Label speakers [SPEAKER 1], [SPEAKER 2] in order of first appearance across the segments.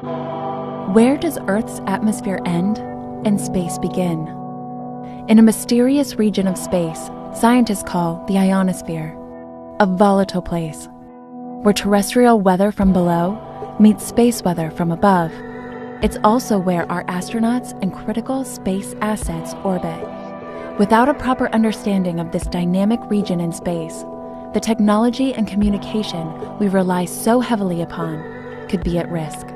[SPEAKER 1] Where does Earth's atmosphere end and space begin? In a mysterious region of space, scientists call the ionosphere, a volatile place, where terrestrial weather from below meets space weather from above. It's also where our astronauts and critical space assets orbit. Without a proper understanding of this dynamic region in space, the technology and communication we rely so heavily upon could be at risk.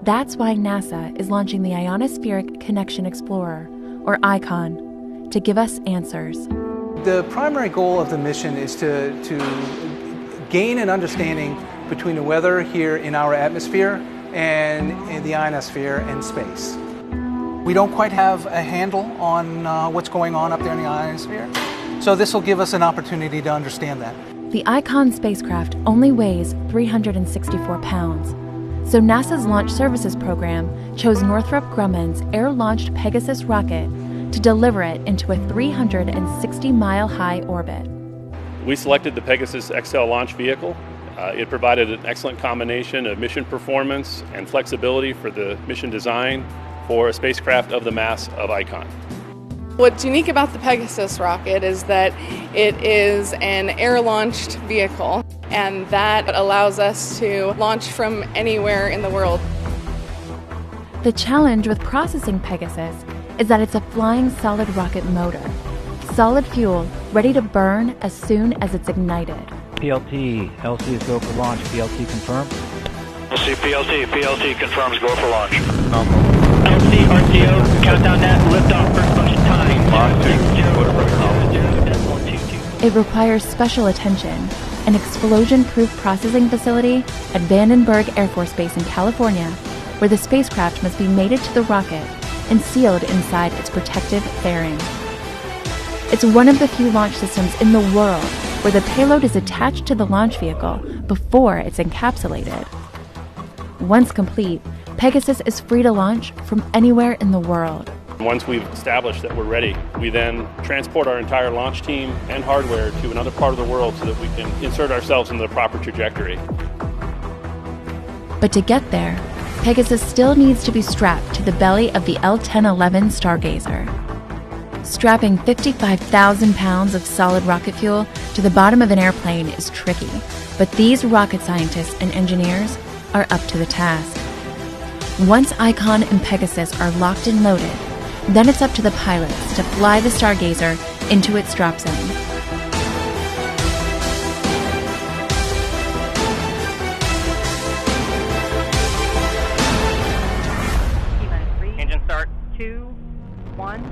[SPEAKER 1] That's why NASA is launching the Ionospheric Connection Explorer, or ICON, to give us answers.
[SPEAKER 2] The primary goal of the mission is to gain an understanding between the weather here in our atmosphere and in the ionosphere and space. We don't quite have a handle on what's going on up there in the ionosphere, so this will give us an opportunity to understand that.
[SPEAKER 1] The ICON spacecraft only weighs 364 pounds, so NASA's Launch Services Program chose Northrop Grumman's air-launched Pegasus rocket to deliver it into a 360-mile-high orbit.
[SPEAKER 3] We selected the Pegasus XL launch vehicle. It provided an excellent combination of mission performance and flexibility for the mission design for a spacecraft of the mass of ICON.
[SPEAKER 4] What's unique about the Pegasus rocket is that it is an air-launched vehicle, and that allows us to launch from anywhere in the world.
[SPEAKER 1] The challenge with processing Pegasus is that it's a flying solid rocket motor, solid fuel ready to burn as soon as it's ignited.
[SPEAKER 5] PLT, LC is go for launch. PLT confirmed.
[SPEAKER 6] PLT confirms go for launch.
[SPEAKER 7] LC, RTO, countdown net, liftoff, first launch time.
[SPEAKER 1] It requires special attention. An explosion-proof processing facility at Vandenberg Air Force Base in California, where the spacecraft must be mated to the rocket and sealed inside its protective fairing. It's one of the few launch systems in the world where the payload is attached to the launch vehicle before it's encapsulated. Once complete, Pegasus is free to launch from anywhere in the world.
[SPEAKER 3] Once we've established that we're ready, we then transport our entire launch team and hardware to another part of the world so that we can insert ourselves into the proper trajectory.
[SPEAKER 1] But to get there, Pegasus still needs to be strapped to the belly of the L-1011 Stargazer. Strapping 55,000 pounds of solid rocket fuel to the bottom of an airplane is tricky, but these rocket scientists and engineers are up to the task. Once ICON and Pegasus are locked and loaded, then it's up to the pilots to fly the Stargazer into its drop zone.
[SPEAKER 7] Engine start, 2, 1.